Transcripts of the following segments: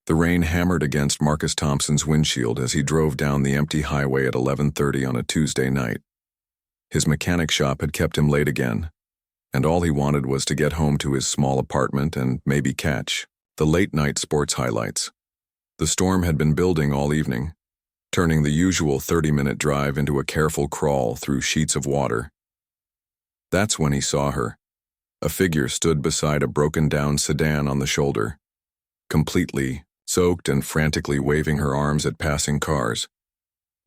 The rain hammered against Marcus Thompson's windshield as he drove down the empty highway at 11:30 on a Tuesday night. His mechanic shop had kept him late again, and all he wanted was to get home to his small apartment and maybe catch the late-night sports highlights. The storm had been building all evening, turning the usual 30-minute drive into a careful crawl through sheets of water. That's when he saw her. A figure stood beside a broken-down sedan on the shoulder, completely soaked and frantically waving her arms at passing cars.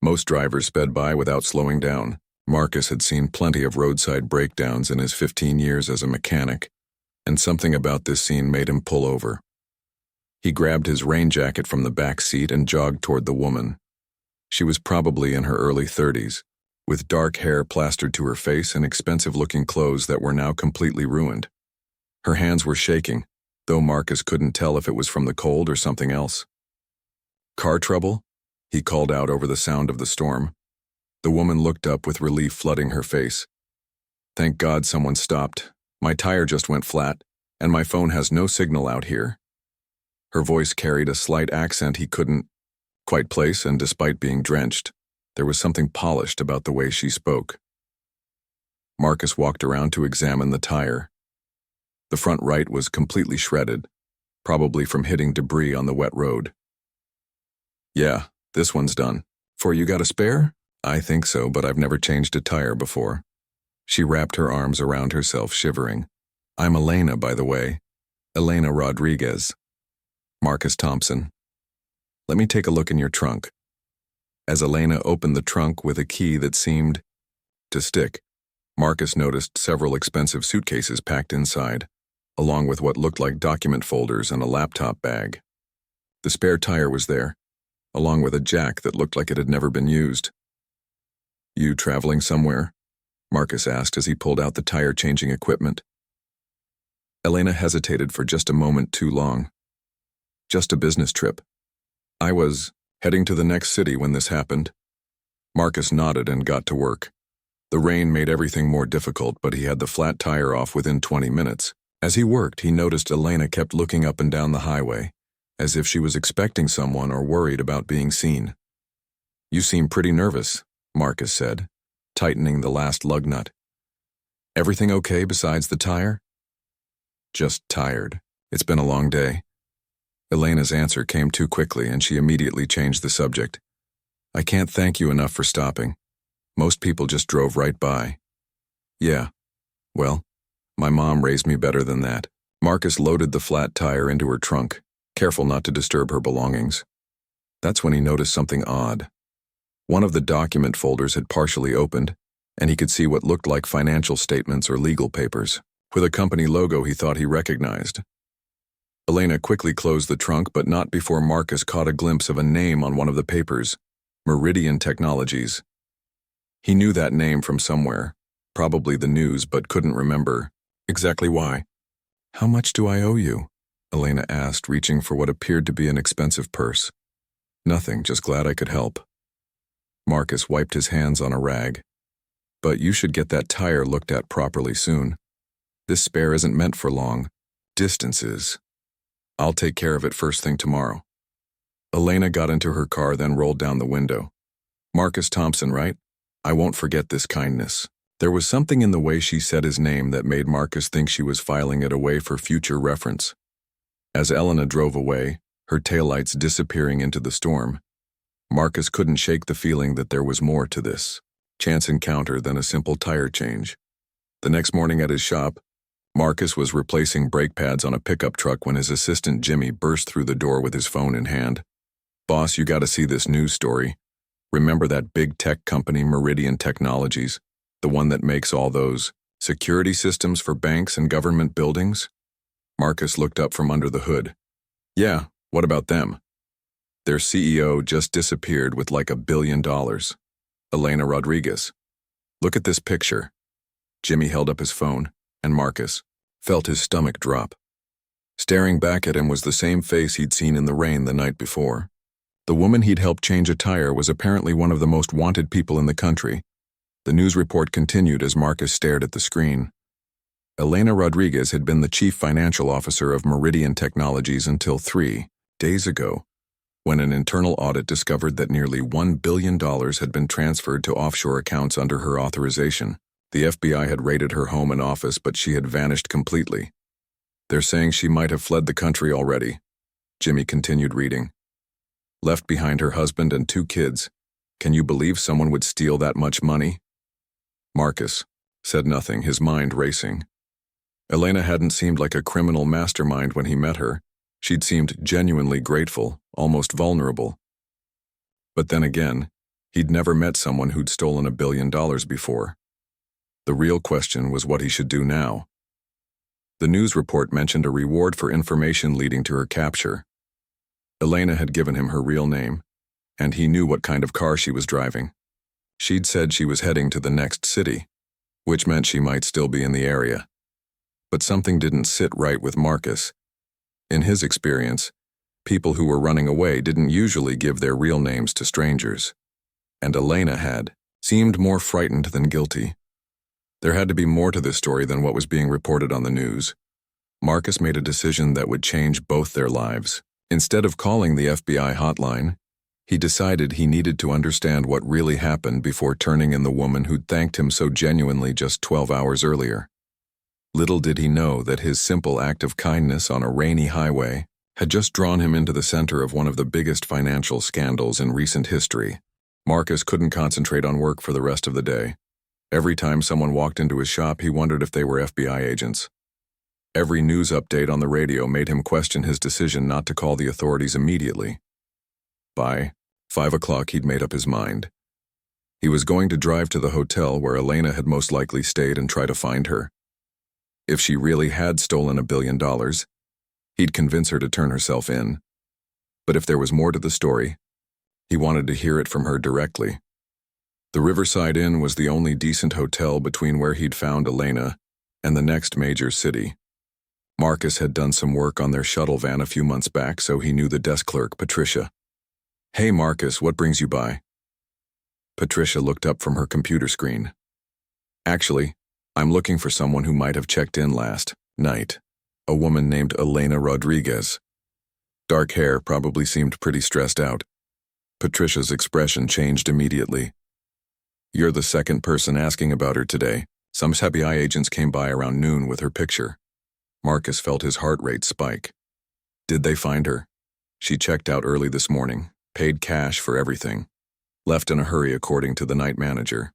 Most drivers sped by without slowing down. Marcus had seen plenty of roadside breakdowns in his 15 years as a mechanic, and something about this scene made him pull over. He grabbed his rain jacket from the back seat and jogged toward the woman. She was probably in her early 30s, with dark hair plastered to her face and expensive-looking clothes that were now completely ruined. Her hands were shaking, though Marcus couldn't tell if it was from the cold or something else. "Car trouble?" he called out over the sound of the storm. The woman looked up with relief flooding her face. "Thank God someone stopped. My tire just went flat, and my phone has no signal out here." Her voice carried a slight accent he couldn't quite place, and despite being drenched, there was something polished about the way she spoke. Marcus walked around to examine the tire. The front right was completely shredded, probably from hitting debris on the wet road. "Yeah, this one's done. For you got a spare?" "I think so, but I've never changed a tire before." She wrapped her arms around herself, shivering. "I'm Elena, by the way. Elena Rodriguez." "Marcus Thompson. Let me take a look in your trunk." As Elena opened the trunk with a key that seemed to stick, Marcus noticed several expensive suitcases packed inside, along with what looked like document folders and a laptop bag. The spare tire was there, along with a jack that looked like it had never been used. "You traveling somewhere?" Marcus asked as he pulled out the tire-changing equipment. Elena hesitated for just a moment too long. "Just a business trip. I was heading to the next city when this happened." Marcus nodded and got to work. The rain made everything more difficult, but he had the flat tire off within 20 minutes. As he worked, he noticed Elena kept looking up and down the highway, as if she was expecting someone or worried about being seen. "You seem pretty nervous," Marcus said, tightening the last lug nut. "Everything okay besides the tire?" "Just tired. It's been a long day." Elena's answer came too quickly, and she immediately changed the subject. "I can't thank you enough for stopping. Most people just drove right by." "Yeah, well, my mom raised me better than that." Marcus loaded the flat tire into her trunk, careful not to disturb her belongings. That's when he noticed something odd. One of the document folders had partially opened, and he could see what looked like financial statements or legal papers, with a company logo he thought he recognized. Elena quickly closed the trunk, but not before Marcus caught a glimpse of a name on one of the papers: Meridian Technologies. He knew that name from somewhere, probably the news, but couldn't remember exactly why. "How much do I owe you?" Elena asked, reaching for what appeared to be an expensive purse. "Nothing, just glad I could help." Marcus wiped his hands on a rag. "But you should get that tire looked at properly soon. This spare isn't meant for long distances. I'll take care of it first thing tomorrow." Elena got into her car, then rolled down the window. "Marcus Thompson, right? I won't forget this kindness." There was something in the way she said his name that made Marcus think she was filing it away for future reference. As Elena drove away, her taillights disappearing into the storm, Marcus couldn't shake the feeling that there was more to this chance encounter than a simple tire change. The next morning at his shop, Marcus was replacing brake pads on a pickup truck when his assistant Jimmy burst through the door with his phone in hand. "Boss, you gotta see this news story. Remember that big tech company Meridian Technologies, the one that makes all those security systems for banks and government buildings?" Marcus looked up from under the hood. "Yeah, what about them?" "Their CEO just disappeared with like $1 billion. Elena Rodriguez. Look at this picture." Jimmy held up his phone, and Marcus felt his stomach drop. Staring back at him was the same face he'd seen in the rain the night before. The woman he'd helped change a tire was apparently one of the most wanted people in the country. The news report continued as Marcus stared at the screen. Elena Rodriguez had been the chief financial officer of Meridian Technologies until Days ago, when an internal audit discovered that nearly $1 billion had been transferred to offshore accounts under her authorization. The FBI had raided her home and office, but she had vanished completely. They're saying she might have fled the country already. Jimmy continued reading. Left behind her husband and 2 kids. Can you believe someone would steal that much money? Marcus said nothing, his mind racing. Elena hadn't seemed like a criminal mastermind when he met her. She'd seemed genuinely grateful, almost vulnerable. But then again, he'd never met someone who'd stolen $1 billion before. The real question was what he should do now. The news report mentioned a reward for information leading to her capture. Elena had given him her real name, and he knew what kind of car she was driving. She'd said she was heading to the next city, which meant she might still be in the area. But something didn't sit right with Marcus. In his experience, people who were running away didn't usually give their real names to strangers. And Elena seemed more frightened than guilty. There had to be more to this story than what was being reported on the news. Marcus made a decision that would change both their lives. Instead of calling the FBI hotline, he decided he needed to understand what really happened before turning in the woman who'd thanked him so genuinely just 12 hours earlier. Little did he know that his simple act of kindness on a rainy highway had just drawn him into the center of one of the biggest financial scandals in recent history. Marcus couldn't concentrate on work for the rest of the day. Every time someone walked into his shop, he wondered if they were FBI agents. Every news update on the radio made him question his decision not to call the authorities immediately. By 5 o'clock, he'd made up his mind. He was going to drive to the hotel where Elena had most likely stayed and try to find her. If she really had stolen $1 billion, he'd convince her to turn herself in. But if there was more to the story, he wanted to hear it from her directly. The Riverside Inn was the only decent hotel between where he'd found Elena and the next major city. Marcus had done some work on their shuttle van a few months back, so he knew the desk clerk, Patricia. Hey Marcus, what brings you by? Patricia looked up from her computer screen. Actually, I'm looking for someone who might have checked in last night. A woman named Elena Rodriguez. Dark hair, probably seemed pretty stressed out. Patricia's expression changed immediately. You're the second person asking about her today. Some FBI agents came by around noon with her picture. Marcus felt his heart rate spike. Did they find her? She checked out early this morning, paid cash for everything. Left in a hurry according to the night manager.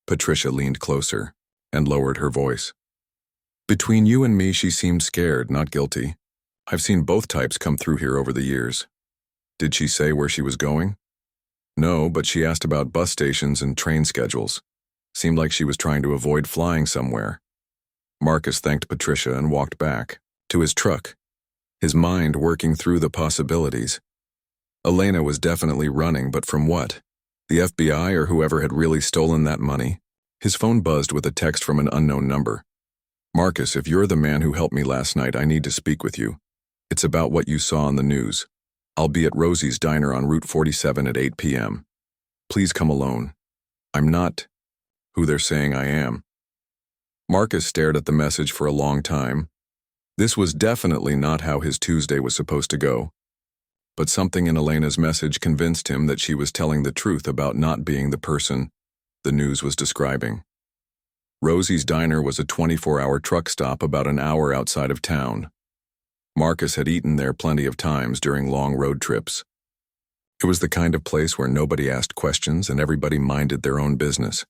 Patricia leaned closer and lowered her voice. Between you and me, she seemed scared, not guilty. I've seen both types come through here over the years. Did she say where she was going? No, but she asked about bus stations and train schedules. Seemed like she was trying to avoid flying somewhere. Marcus thanked Patricia and walked back to his truck, his mind working through the possibilities. Elena was definitely running, but from what? The FBI or whoever had really stolen that money? His phone buzzed with a text from an unknown number. Marcus, if you're the man who helped me last night, I need to speak with you. It's about what you saw on the news. I'll be at Rosie's Diner on Route 47 at 8 p.m. Please come alone. I'm not who they're saying I am. Marcus stared at the message for a long time. This was definitely not how his Tuesday was supposed to go. But something in Elena's message convinced him that she was telling the truth about not being the person the news was describing. Rosie's Diner was a 24-hour truck stop about an hour outside of town. Marcus had eaten there plenty of times during long road trips. It was the kind of place where nobody asked questions and everybody minded their own business.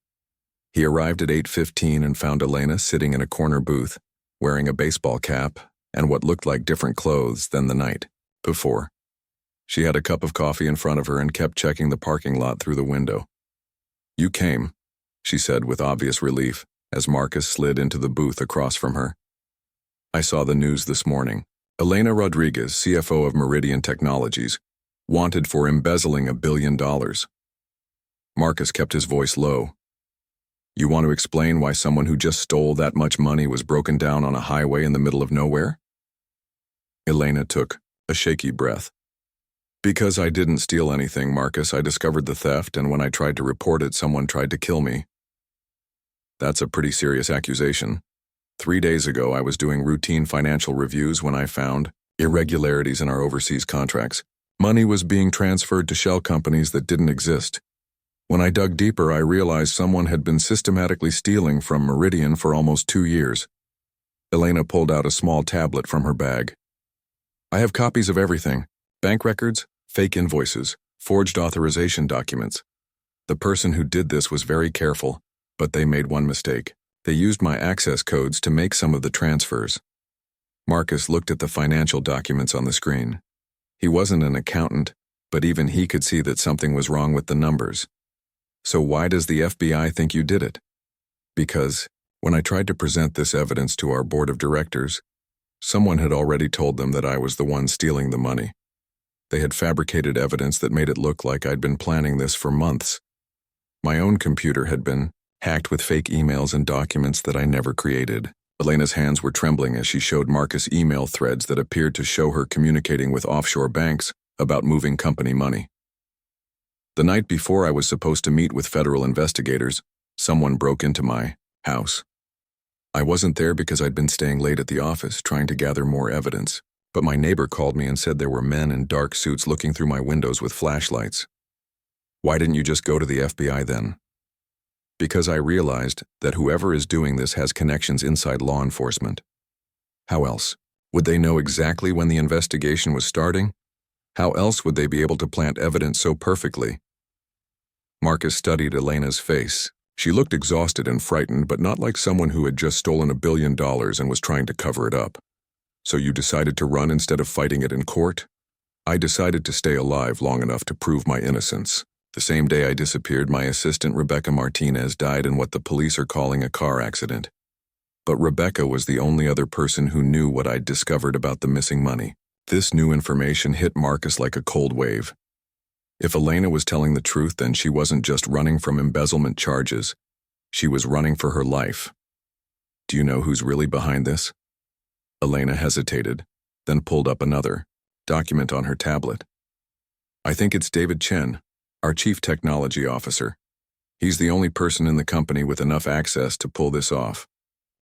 He arrived at 8:15 and found Elena sitting in a corner booth, wearing a baseball cap and what looked like different clothes than the night before. She had a cup of coffee in front of her and kept checking the parking lot through the window. You came, she said with obvious relief as Marcus slid into the booth across from her. I saw the news this morning. Elena Rodriguez, CFO of Meridian Technologies, wanted for embezzling $1 billion. Marcus kept his voice low. You want to explain why someone who just stole that much money was broken down on a highway in the middle of nowhere? Elena took a shaky breath. Because I didn't steal anything, Marcus. I discovered the theft, and when I tried to report it, someone tried to kill me. That's a pretty serious accusation. 3 days ago, I was doing routine financial reviews when I found irregularities in our overseas contracts. Money was being transferred to shell companies that didn't exist. When I dug deeper, I realized someone had been systematically stealing from Meridian for almost 2 years. Elena pulled out a small tablet from her bag. I have copies of everything: bank records, fake invoices, forged authorization documents. The person who did this was very careful, but they made one mistake. They used my access codes to make some of the transfers. Marcus looked at the financial documents on the screen. He wasn't an accountant, but even he could see that something was wrong with the numbers. So why does the FBI think you did it? Because, when I tried to present this evidence to our board of directors, someone had already told them that I was the one stealing the money. They had fabricated evidence that made it look like I'd been planning this for months. My own computer had been hacked with fake emails and documents that I never created. Elena's hands were trembling as she showed Marcus email threads that appeared to show her communicating with offshore banks about moving company money. The night before I was supposed to meet with federal investigators, someone broke into my house. I wasn't there because I'd been staying late at the office trying to gather more evidence, but my neighbor called me and said there were men in dark suits looking through my windows with flashlights. Why didn't you just go to the FBI then? Because I realized that whoever is doing this has connections inside law enforcement. How else? Would they know exactly when the investigation was starting? How else would they be able to plant evidence so perfectly? Marcus studied Elena's face. She looked exhausted and frightened, but not like someone who had just stolen $1 billion and was trying to cover it up. So you decided to run instead of fighting it in court? I decided to stay alive long enough to prove my innocence. The same day I disappeared, my assistant Rebecca Martinez died in what the police are calling a car accident. But Rebecca was the only other person who knew what I'd discovered about the missing money. This new information hit Marcus like a cold wave. If Elena was telling the truth, then she wasn't just running from embezzlement charges. She was running for her life. Do you know who's really behind this? Elena hesitated, then pulled up another document on her tablet. I think it's David Chen, our chief technology officer. He's the only person in the company with enough access to pull this off.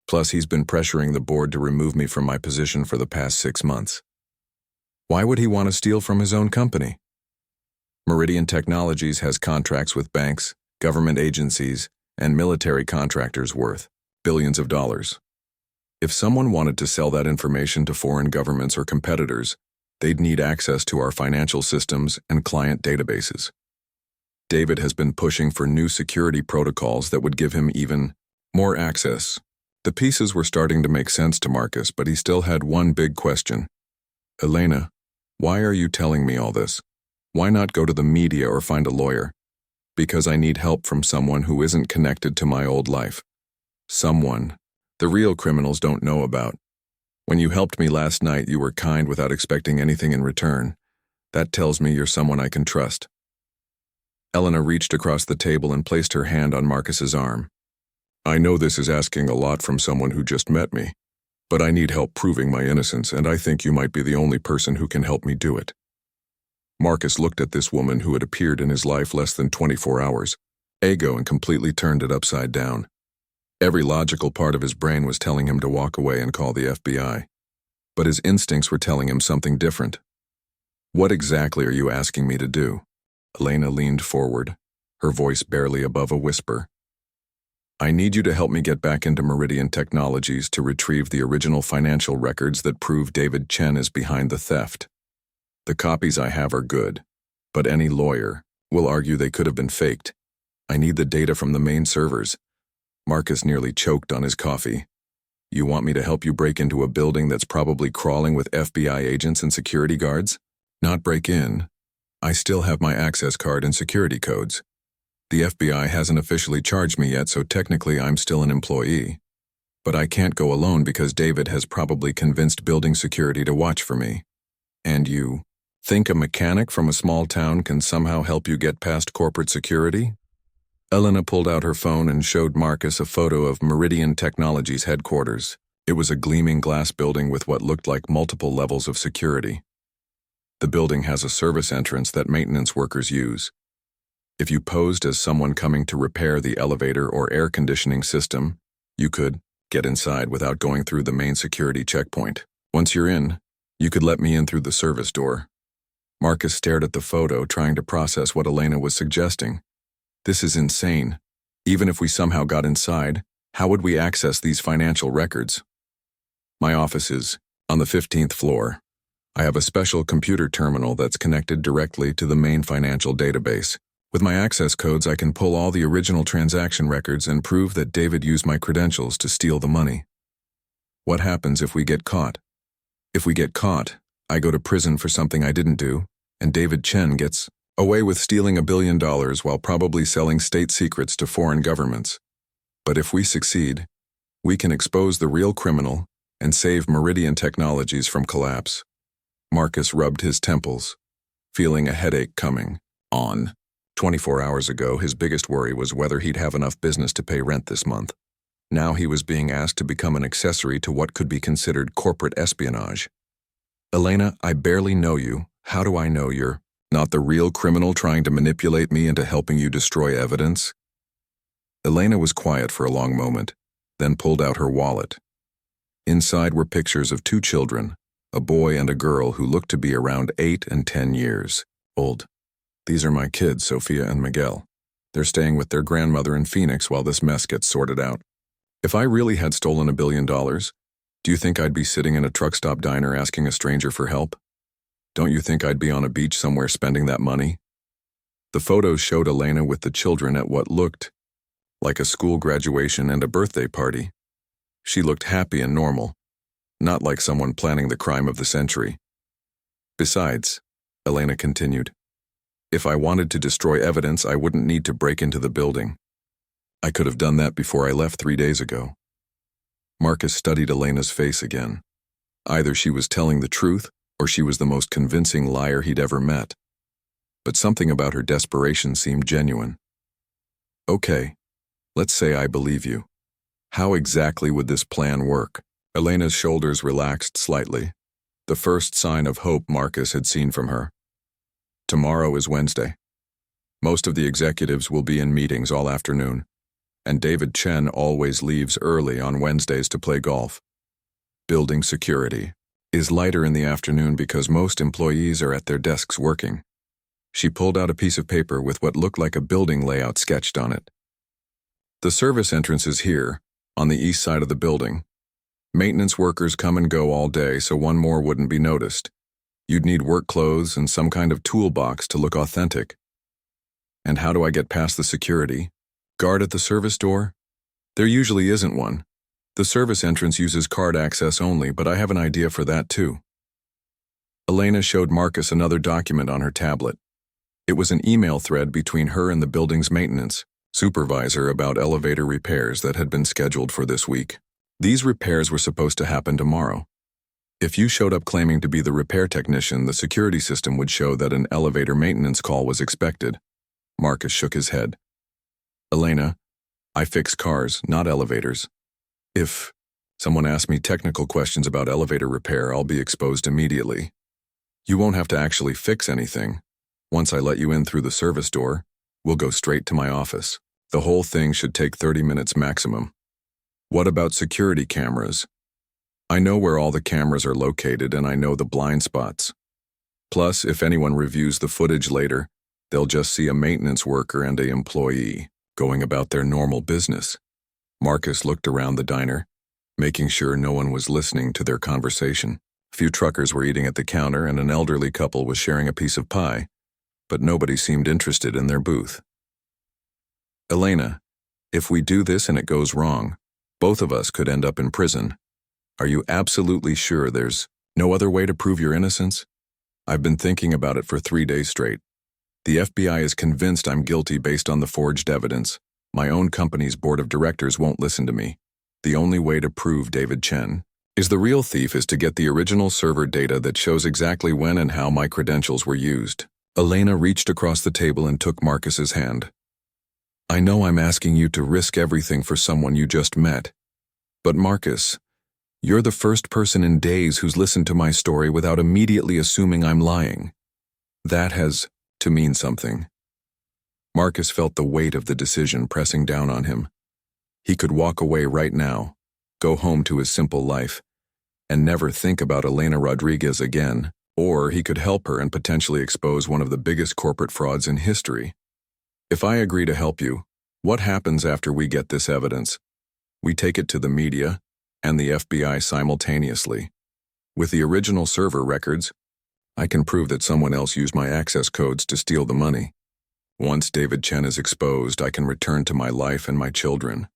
Plus, he's been pressuring the board to remove me from my position for the past 6 months. Why would he want to steal from his own company? Meridian Technologies has contracts with banks, government agencies, and military contractors worth billions of dollars. If someone wanted to sell that information to foreign governments or competitors, they'd need access to our financial systems and client databases. David has been pushing for new security protocols that would give him even more access. The pieces were starting to make sense to Marcus, but he still had one big question. Elena, why are you telling me all this? Why not go to the media or find a lawyer? Because I need help from someone who isn't connected to my old life. Someone the real criminals don't know about. When you helped me last night, you were kind without expecting anything in return. That tells me you're someone I can trust. Elena reached across the table and placed her hand on Marcus's arm. I know this is asking a lot from someone who just met me, but I need help proving my innocence, and I think you might be the only person who can help me do it. Marcus looked at this woman who had appeared in his life less than 24 hours, ago, and completely turned it upside down. Every logical part of his brain was telling him to walk away and call the FBI, but his instincts were telling him something different. What exactly are you asking me to do? Elena leaned forward, her voice barely above a whisper. I need you to help me get back into Meridian Technologies to retrieve the original financial records that prove David Chen is behind the theft. The copies I have are good, but any lawyer will argue they could have been faked. I need the data from the main servers. Marcus nearly choked on his coffee. You want me to help you break into a building that's probably crawling with FBI agents and security guards? Not break in. I still have my access card and security codes. The FBI hasn't officially charged me yet, so technically I'm still an employee. But I can't go alone because David has probably convinced building security to watch for me. And you think a mechanic from a small town can somehow help you get past corporate security? Elena pulled out her phone and showed Marcus a photo of Meridian Technologies headquarters. It was a gleaming glass building with what looked like multiple levels of security. The building has a service entrance that maintenance workers use. If you posed as someone coming to repair the elevator or air conditioning system, you could get inside without going through the main security checkpoint. Once you're in, You could let me in through the service door. Marcus stared at the photo, trying to process what Elena was suggesting. This is insane. Even if we somehow got inside, how would we access these financial records? My office is on the 15th floor. I have a special computer terminal that's connected directly to the main financial database. With my access codes, I can pull all the original transaction records and prove that David used my credentials to steal the money. What happens if we get caught? If we get caught, I go to prison for something I didn't do, and David Chen gets away with stealing $1 billion while probably selling state secrets to foreign governments. But if we succeed, we can expose the real criminal and save Meridian Technologies from collapse. Marcus rubbed his temples, feeling a headache coming on. 24 hours ago, his biggest worry was whether he'd have enough business to pay rent this month. Now he was being asked to become an accessory to what could be considered corporate espionage. Elena, I barely know you. How do I know you're not the real criminal trying to manipulate me into helping you destroy evidence? Elena was quiet for a long moment, then pulled out her wallet. Inside were pictures of 2 children, a boy and a girl who looked to be around 8 and 10 years old. These are my kids, Sophia and Miguel. They're staying with their grandmother in Phoenix while this mess gets sorted out. If I really had stolen $1 billion, do you think I'd be sitting in a truck stop diner asking a stranger for help? Don't you think I'd be on a beach somewhere spending that money? The photos showed Elena with the children at what looked like a school graduation and a birthday party. She looked happy and normal, not like someone planning the crime of the century. Besides, Elena continued, if I wanted to destroy evidence, I wouldn't need to break into the building. I could have done that before I left 3 days ago. Marcus studied Elena's face again. Either she was telling the truth, or she was the most convincing liar he'd ever met. But something about her desperation seemed genuine. Okay, let's say I believe you. How exactly would this plan work? Elena's shoulders relaxed slightly, the first sign of hope Marcus had seen from her. Tomorrow is Wednesday. Most of the executives will be in meetings all afternoon, and David Chen always leaves early on Wednesdays to play golf. Building security is lighter in the afternoon because most employees are at their desks working. She pulled out a piece of paper with what looked like a building layout sketched on it. The service entrance is here, on the east side of the building. Maintenance workers come and go all day, so one more wouldn't be noticed. You'd need work clothes and some kind of toolbox to look authentic. And how do I get past the security guard at the service door? There usually isn't one. The service entrance uses card access only, but I have an idea for that too. Elena showed Marcus another document on her tablet. It was an email thread between her and the building's maintenance supervisor about elevator repairs that had been scheduled for this week. These repairs were supposed to happen tomorrow. If you showed up claiming to be the repair technician, the security system would show that an elevator maintenance call was expected. Marcus shook his head. Elena, I fix cars, not elevators. If someone asks me technical questions about elevator repair, I'll be exposed immediately. You won't have to actually fix anything. Once I let you in through the service door, we'll go straight to my office. The whole thing should take 30 minutes maximum. What about security cameras? I know where all the cameras are located and I know the blind spots. Plus, if anyone reviews the footage later, they'll just see a maintenance worker and an employee going about their normal business. Marcus looked around the diner, making sure no one was listening to their conversation. A few truckers were eating at the counter and an elderly couple was sharing a piece of pie, but nobody seemed interested in their booth. Elena, if we do this and it goes wrong, both of us could end up in prison. Are you absolutely sure there's no other way to prove your innocence? I've been thinking about it for 3 days straight. The FBI is convinced I'm guilty based on the forged evidence. My own company's board of directors won't listen to me. The only way to prove David Chen is the real thief is to get the original server data that shows exactly when and how my credentials were used. Elena reached across the table and took Marcus's hand. I know I'm asking you to risk everything for someone you just met. But Marcus, you're the first person in days who's listened to my story without immediately assuming I'm lying. That has to mean something. Marcus felt the weight of the decision pressing down on him. He could walk away right now, go home to his simple life, and never think about Elena Rodriguez again, or he could help her and potentially expose one of the biggest corporate frauds in history. If I agree to help you, what happens after we get this evidence? We take it to the media and the FBI simultaneously. With the original server records, I can prove that someone else used my access codes to steal the money. Once David Chen is exposed, I can return to my life and my children.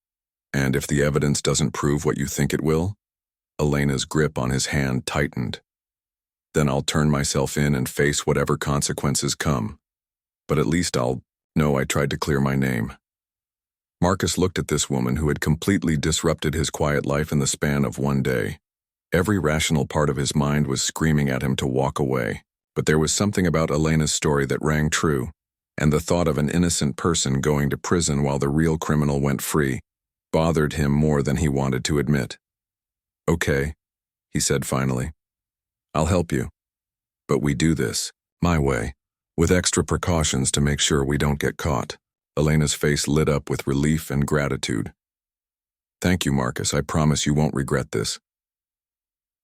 And if the evidence doesn't prove what you think it will, Elena's grip on his hand tightened. Then I'll turn myself in and face whatever consequences come. But at least I'll know I tried to clear my name. Marcus looked at this woman who had completely disrupted his quiet life in the span of one day. Every rational part of his mind was screaming at him to walk away, but there was something about Elena's story that rang true, and the thought of an innocent person going to prison while the real criminal went free bothered him more than he wanted to admit. "Okay," he said finally. "I'll help you. But we do this my way, with extra precautions to make sure we don't get caught." Elena's face lit up with relief and gratitude. "Thank you, Marcus. I promise you won't regret this."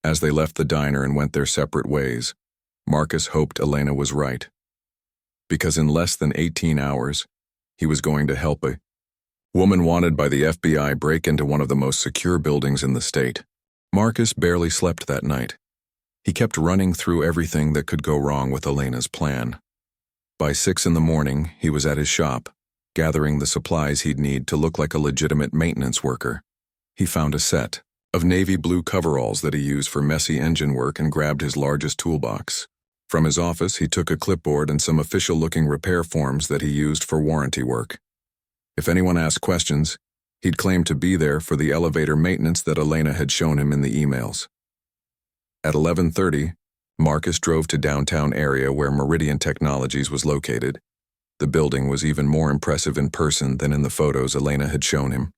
As they left the diner and went their separate ways, Marcus hoped Elena was right. Because in less than 18 hours, he was going to help a woman wanted by the FBI break into one of the most secure buildings in the state. Marcus barely slept that night. He kept running through everything that could go wrong with Elena's plan. By 6 in the morning, he was at his shop, gathering the supplies he'd need to look like a legitimate maintenance worker. He found a set of navy blue coveralls that he used for messy engine work and grabbed his largest toolbox. From his office, he took a clipboard and some official-looking repair forms that he used for warranty work. If anyone asked questions, he'd claim to be there for the elevator maintenance that Elena had shown him in the emails. At 11:30, Marcus drove to downtown area where Meridian Technologies was located. The building was even more impressive in person than in the photos Elena had shown him.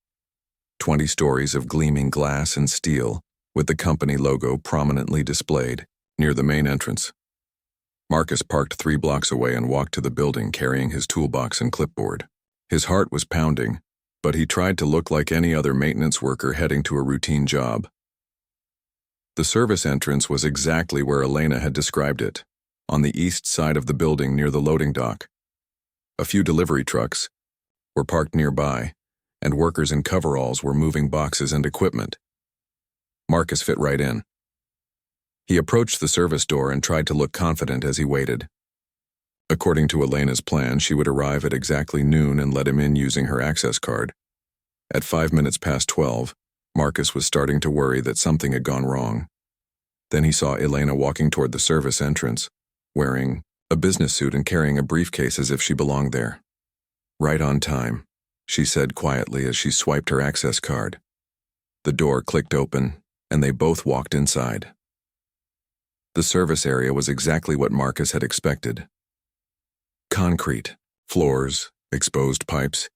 20 stories of gleaming glass and steel, with the company logo prominently displayed near the main entrance. Marcus parked 3 blocks away and walked to the building carrying his toolbox and clipboard. His heart was pounding, but he tried to look like any other maintenance worker heading to a routine job. The service entrance was exactly where Elena had described it, on the east side of the building near the loading dock. A few delivery trucks were parked nearby, and workers in coveralls were moving boxes and equipment. Marcus fit right in. He approached the service door and tried to look confident as he waited. According to Elena's plan, she would arrive at exactly noon and let him in using her access card. At 5 minutes past 12, Marcus was starting to worry that something had gone wrong. Then he saw Elena walking toward the service entrance, wearing a business suit and carrying a briefcase as if she belonged there. "Right on time," she said quietly as she swiped her access card. The door clicked open, and they both walked inside. The service area was exactly what Marcus had expected. Concrete, floors, exposed pipes,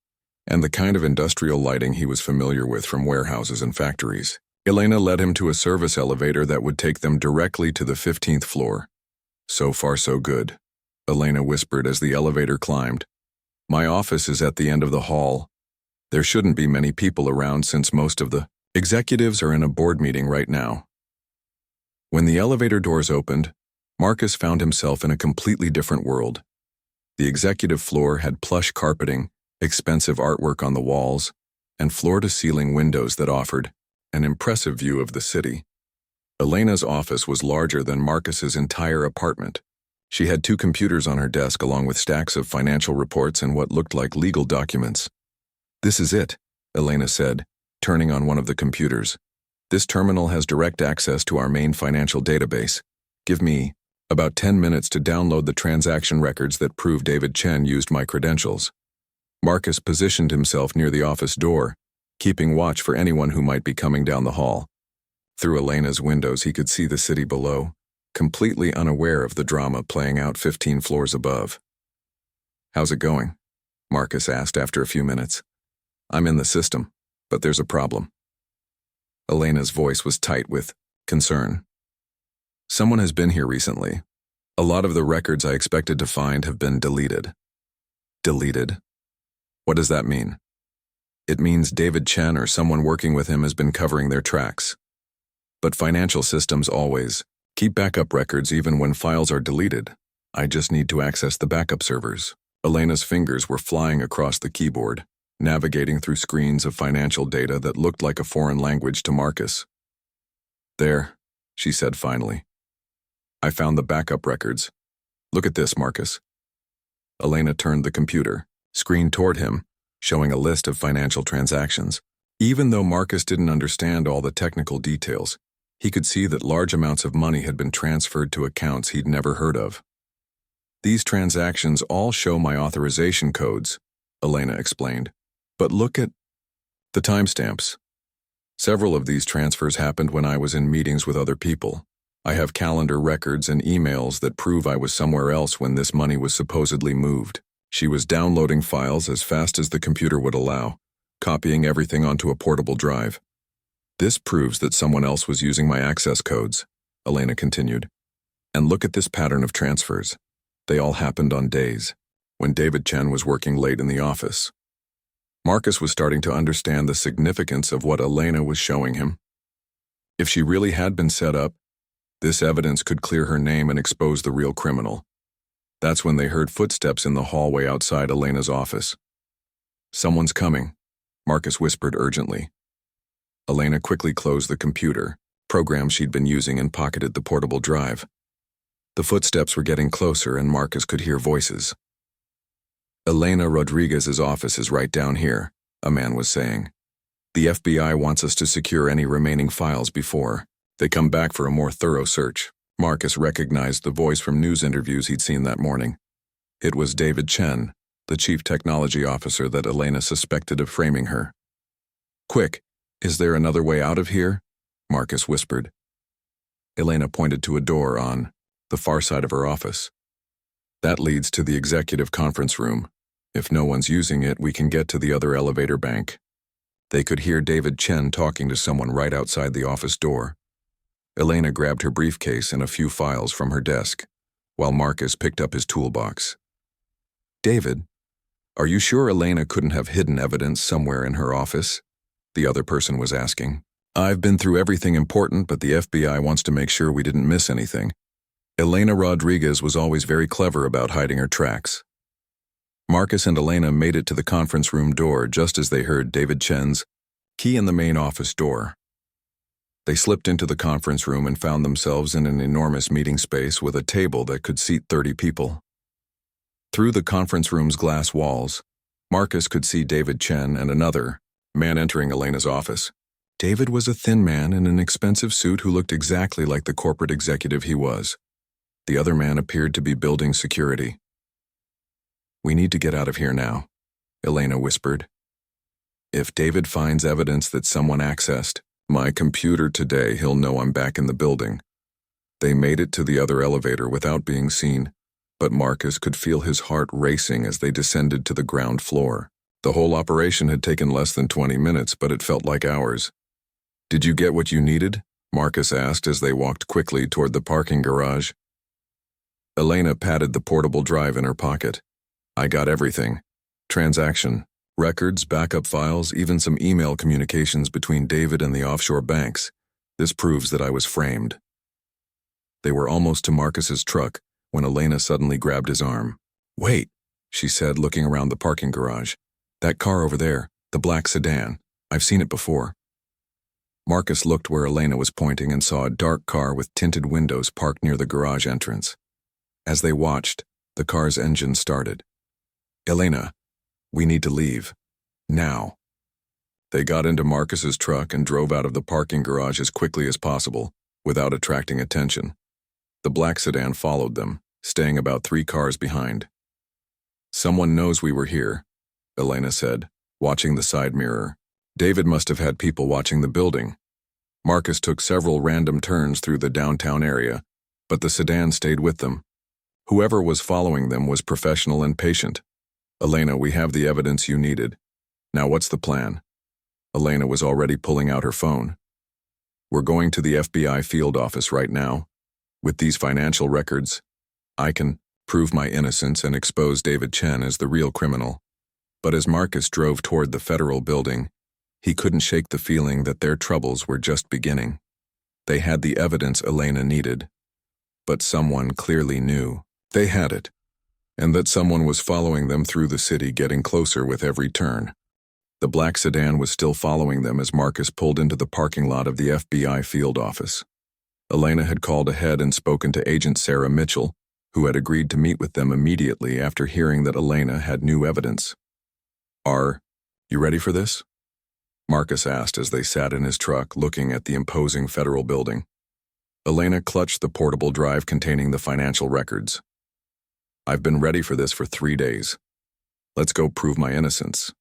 and the kind of industrial lighting he was familiar with from warehouses and factories. Elena led him to a service elevator that would take them directly to the 15th floor. "So far so good," Elena whispered as the elevator climbed. "My office is at the end of the hall. There shouldn't be many people around since most of the executives are in a board meeting right now." When the elevator doors opened, Marcus found himself in a completely different world. The executive floor had plush carpeting, expensive artwork on the walls, and floor-to-ceiling windows that offered an impressive view of the city. Elena's office was larger than Marcus's entire apartment. She had 2 computers on her desk along with stacks of financial reports and what looked like legal documents. "This is it," Elena said, turning on one of the computers. "This terminal has direct access to our main financial database. Give me about 10 minutes to download the transaction records that prove David Chen used my credentials." Marcus positioned himself near the office door, keeping watch for anyone who might be coming down the hall. Through Elena's windows, he could see the city below, completely unaware of the drama playing out 15 floors above. "How's it going?" Marcus asked after a few minutes. "I'm in the system, but there's a problem." Elena's voice was tight with concern. "Someone has been here recently. A lot of the records I expected to find have been deleted." "Deleted? What does that mean?" "It means David Chen or someone working with him has been covering their tracks." But financial systems always keep backup records even when files are deleted. I just need to access the backup servers. Elena's fingers were flying across the keyboard, navigating through screens of financial data that looked like a foreign language to Marcus. There, she said finally. I found the backup records. Look at this, Marcus. Elena turned the computer screen toward him, showing a list of financial transactions. Even though Marcus didn't understand all the technical details, he could see that large amounts of money had been transferred to accounts he'd never heard of. These transactions all show my authorization codes, Elena explained. But look at the timestamps. Several of these transfers happened when I was in meetings with other people. I have calendar records and emails that prove I was somewhere else when this money was supposedly moved. She was downloading files as fast as the computer would allow, copying everything onto a portable drive. This proves that someone else was using my access codes, Elena continued. And look at this pattern of transfers. They all happened on days when David Chen was working late in the office. Marcus was starting to understand the significance of what Elena was showing him. If she really had been set up, this evidence could clear her name and expose the real criminal. That's when they heard footsteps in the hallway outside Elena's office. Someone's coming, Marcus whispered urgently. Elena quickly closed the computer, program she'd been using, and pocketed the portable drive. The footsteps were getting closer and Marcus could hear voices. Elena Rodriguez's office is right down here, a man was saying. The FBI wants us to secure any remaining files before they come back for a more thorough search. Marcus recognized the voice from news interviews he'd seen that morning. It was David Chen, the chief technology officer that Elena suspected of framing her. Quick, is there another way out of here? Marcus whispered. Elena pointed to a door on the far side of her office. That leads to the executive conference room. If no one's using it, we can get to the other elevator bank. They could hear David Chen talking to someone right outside the office door. Elena grabbed her briefcase and a few files from her desk, while Marcus picked up his toolbox. David, are you sure Elena couldn't have hidden evidence somewhere in her office? The other person was asking. I've been through everything important, but the FBI wants to make sure we didn't miss anything. Elena Rodriguez was always very clever about hiding her tracks. Marcus and Elena made it to the conference room door just as they heard David Chen's key in the main office door. They slipped into the conference room and found themselves in an enormous meeting space with a table that could seat 30 people. Through the conference room's glass walls, Marcus could see David Chen and another man entering Elena's office. David was a thin man in an expensive suit who looked exactly like the corporate executive he was. The other man appeared to be building security. We need to get out of here now, Elena whispered. If David finds evidence that someone accessed my computer today, he'll know I'm back in the building. They made it to the other elevator without being seen, but Marcus could feel his heart racing as they descended to the ground floor. The whole operation had taken less than 20 minutes, but it felt like hours. Did you get what you needed? Marcus asked as they walked quickly toward the parking garage. Elena patted the portable drive in her pocket. I got everything. Transaction records, backup files, even some email communications between David and the offshore banks. This proves that I was framed. They were almost to Marcus's truck when Elena suddenly grabbed his arm. Wait, she said, looking around the parking garage. That car over there, the black sedan. I've seen it before. Marcus looked where Elena was pointing and saw a dark car with tinted windows parked near the garage entrance. As they watched, the car's engine started. Elena, we need to leave. Now. They got into Marcus's truck and drove out of the parking garage as quickly as possible, without attracting attention. The black sedan followed them, staying about 3 cars behind. Someone knows we were here, Elena said, watching the side mirror. David must have had people watching the building. Marcus took several random turns through the downtown area, but the sedan stayed with them. Whoever was following them was professional and patient. Elena, we have the evidence you needed. Now what's the plan? Elena was already pulling out her phone. We're going to the FBI field office right now. With these financial records, I can prove my innocence and expose David Chen as the real criminal. But as Marcus drove toward the federal building, he couldn't shake the feeling that their troubles were just beginning. They had the evidence Elena needed. But someone clearly knew they had it, and that someone was following them through the city, getting closer with every turn. The black sedan was still following them as Marcus pulled into the parking lot of the FBI field office. Elena had called ahead and spoken to Agent Sarah Mitchell, who had agreed to meet with them immediately after hearing that Elena had new evidence. "Are you ready for this?" Marcus asked as they sat in his truck looking at the imposing federal building. Elena clutched the portable drive containing the financial records. "I've been ready for this for 3 days. Let's go prove my innocence."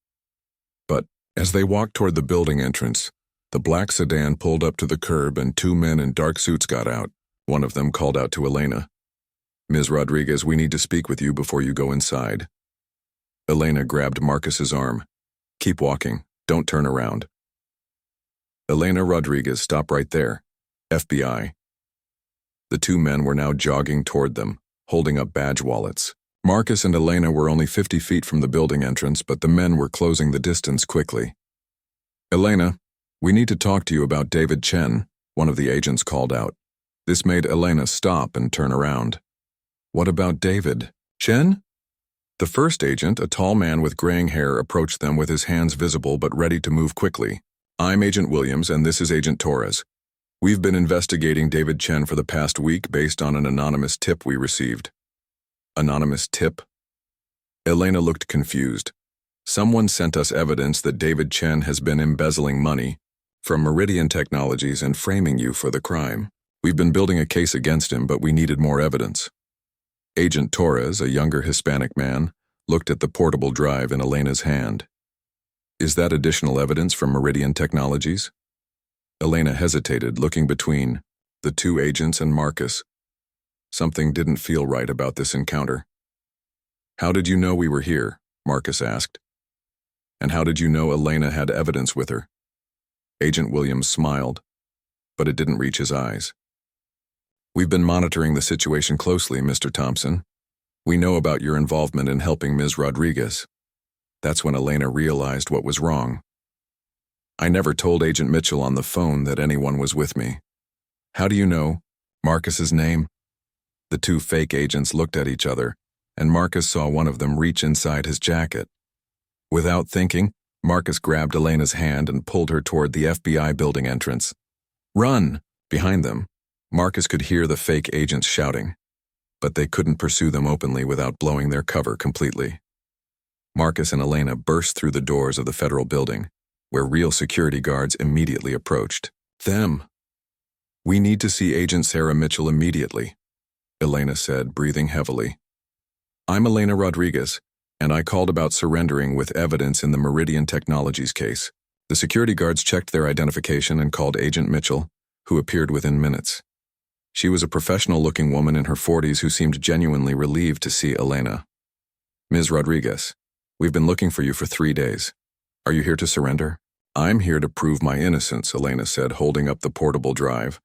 But as they walked toward the building entrance, the black sedan pulled up to the curb and 2 men in dark suits got out. One of them called out to Elena, "Ms. Rodriguez, we need to speak with you before you go inside." Elena grabbed Marcus's arm. "Keep walking. Don't turn around." "Elena Rodriguez, stop right there. FBI." The 2 men were now jogging toward them, holding up badge wallets. Marcus and Elena were only 50 feet from the building entrance, but the men were closing the distance quickly. "Elena, we need to talk to you about David Chen," one of the agents called out. This made Elena stop and turn around. "What about David Chen?" The first agent, a tall man with graying hair, approached them with his hands visible but ready to move quickly. "I'm Agent Williams, and this is Agent Torres. We've been investigating David Chen for the past week based on an anonymous tip we received." "Anonymous tip?" Elena looked confused. "Someone sent us evidence that David Chen has been embezzling money from Meridian Technologies and framing you for the crime. We've been building a case against him, but we needed more evidence." Agent Torres, a younger Hispanic man, looked at the portable drive in Elena's hand. "Is that additional evidence from Meridian Technologies?" Elena hesitated, looking between the 2 agents and Marcus. Something didn't feel right about this encounter. "How did you know we were here?" Marcus asked. "And how did you know Elena had evidence with her?" Agent Williams smiled, but it didn't reach his eyes. "We've been monitoring the situation closely, Mr. Thompson. We know about your involvement in helping Ms. Rodriguez." That's when Elena realized what was wrong. "I never told Agent Mitchell on the phone that anyone was with me." "How do you know Marcus's name?" The 2 fake agents looked at each other, and Marcus saw one of them reach inside his jacket. Without thinking, Marcus grabbed Elena's hand and pulled her toward the FBI building entrance. "Run!" Behind them, Marcus could hear the fake agents shouting, but they couldn't pursue them openly without blowing their cover completely. Marcus and Elena burst through the doors of the federal building, where real security guards immediately approached them. "We need to see Agent Sarah Mitchell immediately," Elena said, breathing heavily. "I'm Elena Rodriguez, and I called about surrendering with evidence in the Meridian Technologies case." The security guards checked their identification and called Agent Mitchell, who appeared within minutes. She was a professional-looking woman in her 40s who seemed genuinely relieved to see Elena. "Ms. Rodriguez, we've been looking for you for 3 days. Are you here to surrender?" "I'm here to prove my innocence," Elena said, holding up the portable drive.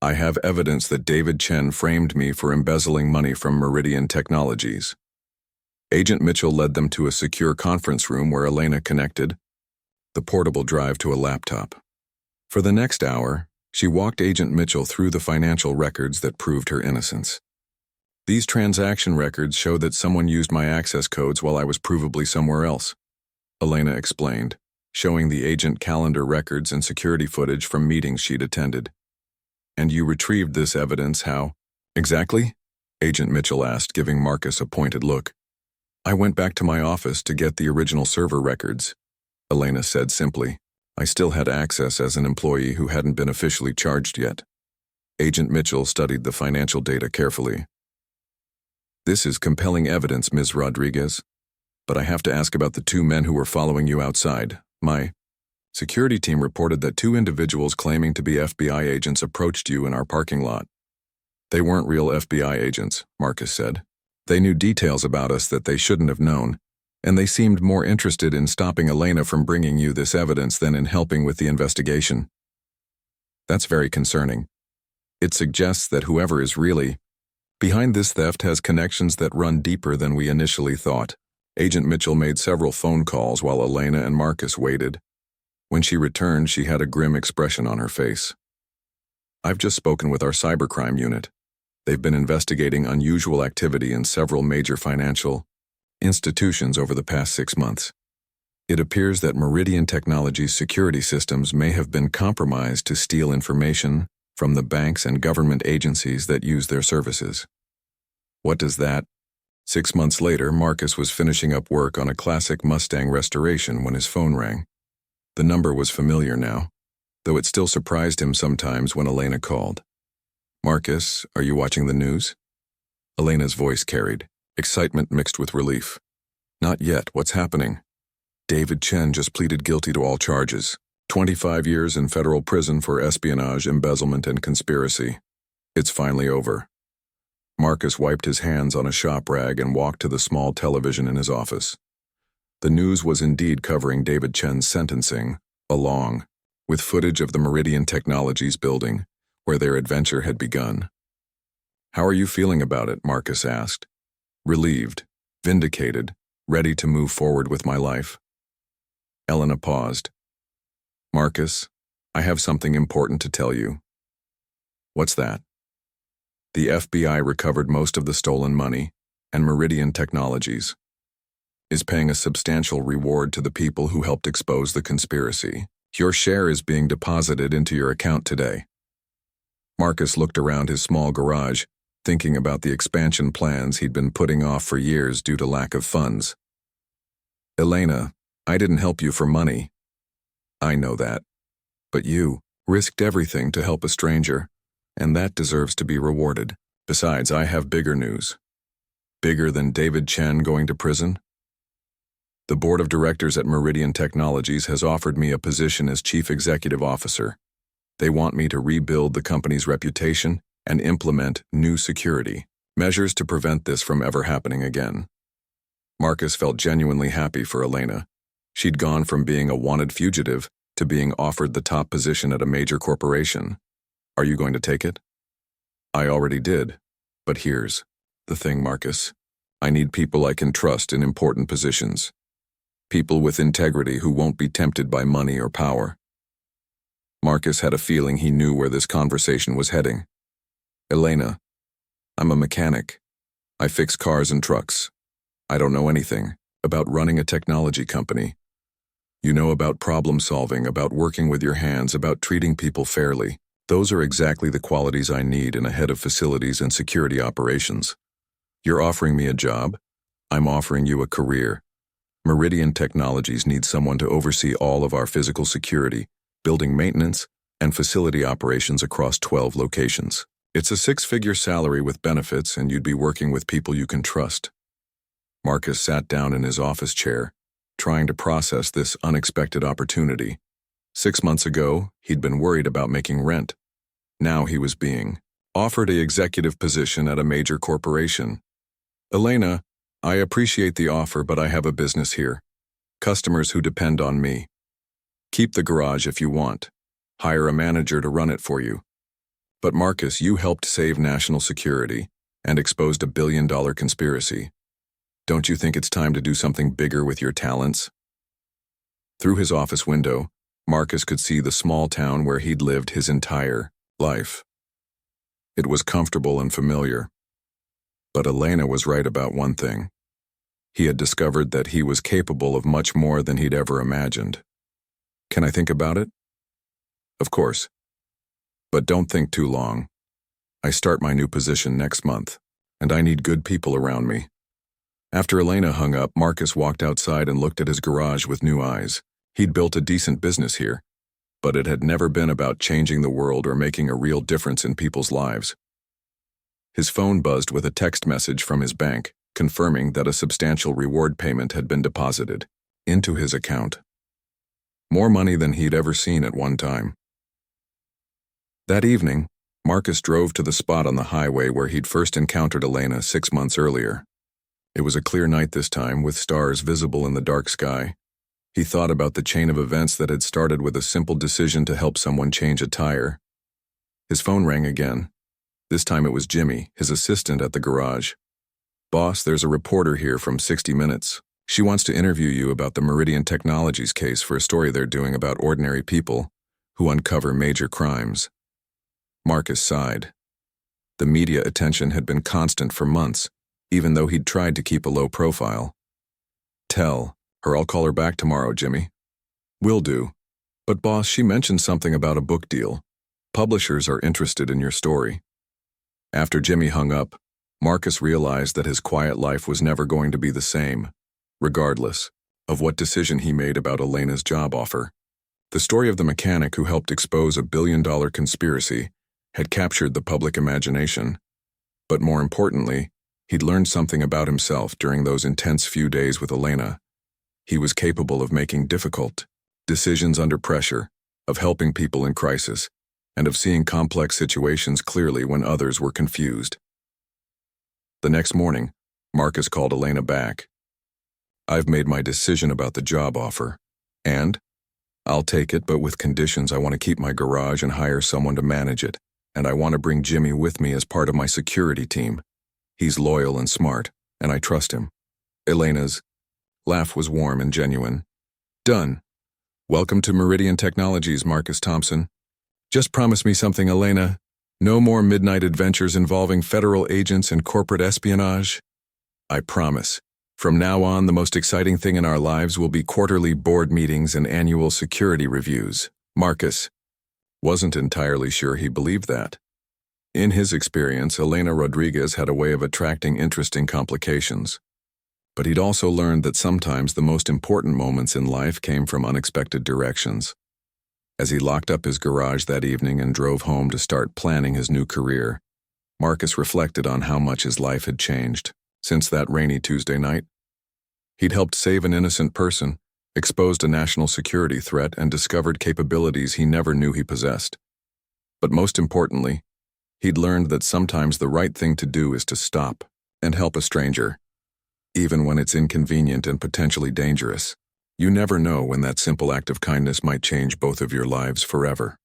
"I have evidence that David Chen framed me for embezzling money from Meridian Technologies." Agent Mitchell led them to a secure conference room where Elena connected the portable drive to a laptop. For the next hour, she walked Agent Mitchell through the financial records that proved her innocence. "These transaction records show that someone used my access codes while I was provably somewhere else," Elena explained, showing the agent calendar records and security footage from meetings she'd attended. "And you retrieved this evidence how exactly?" Agent Mitchell asked, giving Marcus a pointed look. "I went back to my office to get the original server records," Elena said simply. "I still had access as an employee who hadn't been officially charged yet." Agent Mitchell studied the financial data carefully. "This is compelling evidence, Ms. Rodriguez, but I have to ask about the 2 men who were following you outside. My security team reported that 2 individuals claiming to be FBI agents approached you in our parking lot." "They weren't real FBI agents," Marcus said. "They knew details about us that they shouldn't have known, and they seemed more interested in stopping Elena from bringing you this evidence than in helping with the investigation." "That's very concerning. It suggests that whoever is really behind this theft has connections that run deeper than we initially thought." Agent Mitchell made several phone calls while Elena and Marcus waited. When she returned, she had a grim expression on her face. I've just spoken with our cybercrime unit. They've been investigating unusual activity in several major financial institutions over the past 6 months. It appears that Meridian Technologies' security systems may have been compromised to steal information from the banks and government agencies that use their services. What does that? 6 months later, Marcus was finishing up work on a classic Mustang restoration when his phone rang. The number was familiar now, though it still surprised him sometimes when Elena called. "Marcus, are you watching the news?" Elena's voice carried excitement mixed with relief. "Not yet. What's happening?" "David Chen just pleaded guilty to all charges. 25 years in federal prison for espionage, embezzlement, and conspiracy. It's finally over." Marcus wiped his hands on a shop rag and walked to the small television in his office. The news was indeed covering David Chen's sentencing, along with footage of the Meridian Technologies building, where their adventure had begun. "How are you feeling about it?" Marcus asked. "Relieved, vindicated, ready to move forward with my life." Elena paused. "Marcus, I have something important to tell you." "What's that?" "The FBI recovered most of the stolen money, and Meridian Technologies is paying a substantial reward to the people who helped expose the conspiracy. Your share is being deposited into your account today." Marcus looked around his small garage, thinking about the expansion plans he'd been putting off for years due to lack of funds. "Elena, I didn't help you for money." "I know that. But you risked everything to help a stranger, and that deserves to be rewarded. Besides, I have bigger news." "Bigger than David Chen going to prison?" "The board of directors at Meridian Technologies has offered me a position as chief executive officer. They want me to rebuild the company's reputation and implement new security measures to prevent this from ever happening again." Marcus felt genuinely happy for Elena. She'd gone from being a wanted fugitive to being offered the top position at a major corporation. "Are you going to take it?" "I already did. But here's the thing, Marcus. I need people I can trust in important positions. People with integrity who won't be tempted by money or power." Marcus had a feeling he knew where this conversation was heading. "Elena, I'm a mechanic. I fix cars and trucks. I don't know anything about running a technology company. You know about problem solving, about working with your hands, about treating people fairly. Those are exactly the qualities I need in a head of facilities and security operations. You're offering me a job. I'm offering you a career. Meridian Technologies needs someone to oversee all of our physical security, building maintenance, and facility operations across 12 locations. It's a 6-figure salary with benefits, and you'd be working with people you can trust." Marcus sat down in his office chair, trying to process this unexpected opportunity. 6 months ago, he'd been worried about making rent. Now he was being offered an executive position at a major corporation. "Elena, I appreciate the offer, but I have a business here. Customers who depend on me. Keep the garage if you want. Hire a manager to run it for you. But Marcus, you helped save national security and exposed a billion-dollar conspiracy. Don't you think it's time to do something bigger with your talents?" Through his office window, Marcus could see the small town where he'd lived his entire life. It was comfortable and familiar. But Elena was right about one thing. He had discovered that he was capable of much more than he'd ever imagined. "Can I think about it?" "Of course. But don't think too long. I start my new position next month, and I need good people around me." After Elena hung up, Marcus walked outside and looked at his garage with new eyes. He'd built a decent business here, but it had never been about changing the world or making a real difference in people's lives. His phone buzzed with a text message from his bank, confirming that a substantial reward payment had been deposited into his account. More money than he'd ever seen at one time. That evening, Marcus drove to the spot on the highway where he'd first encountered Elena 6 months earlier. It was a clear night this time, with stars visible in the dark sky. He thought about the chain of events that had started with a simple decision to help someone change a tire. His phone rang again. This time it was Jimmy, his assistant at the garage. "Boss, there's a reporter here from 60 Minutes. She wants to interview you about the Meridian Technologies case for a story they're doing about ordinary people who uncover major crimes." Marcus sighed. The media attention had been constant for months, even though he'd tried to keep a low profile. Tell her I'll call her back tomorrow, Jimmy. Will do. But boss, she mentioned something about a book deal. Publishers are interested in your story. After Jimmy hung up, Marcus realized that his quiet life was never going to be the same, regardless of what decision he made about Elena's job offer. The story of the mechanic who helped expose a billion-dollar conspiracy had captured the public imagination. But more importantly, he'd learned something about himself during those intense few days with Elena. He was capable of making difficult decisions under pressure, of helping people in crisis, and of seeing complex situations clearly when others were confused. The next morning, Marcus called Elena back. I've made my decision about the job offer, and I'll take it, but with conditions. I want to keep my garage and hire someone to manage it, and I want to bring Jimmy with me as part of my security team. He's loyal and smart, and I trust him. Elena's laugh was warm and genuine. Done. Welcome to Meridian Technologies, Marcus Thompson. Just promise me something, Elena. No more midnight adventures involving federal agents and corporate espionage. I promise. From now on, the most exciting thing in our lives will be quarterly board meetings and annual security reviews. Marcus wasn't entirely sure he believed that. In his experience, Elena Rodriguez had a way of attracting interesting complications. But he'd also learned that sometimes the most important moments in life came from unexpected directions. As he locked up his garage that evening and drove home to start planning his new career, Marcus reflected on how much his life had changed since that rainy Tuesday night. He'd helped save an innocent person, exposed a national security threat, and discovered capabilities he never knew he possessed. But most importantly, he'd learned that sometimes the right thing to do is to stop and help a stranger, even when it's inconvenient and potentially dangerous. You never know when that simple act of kindness might change both of your lives forever.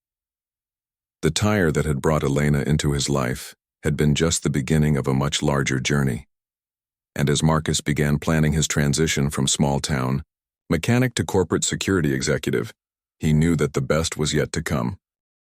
The tire that had brought Elena into his life had been just the beginning of a much larger journey. And as Marcus began planning his transition from small-town mechanic to corporate security executive, he knew that the best was yet to come.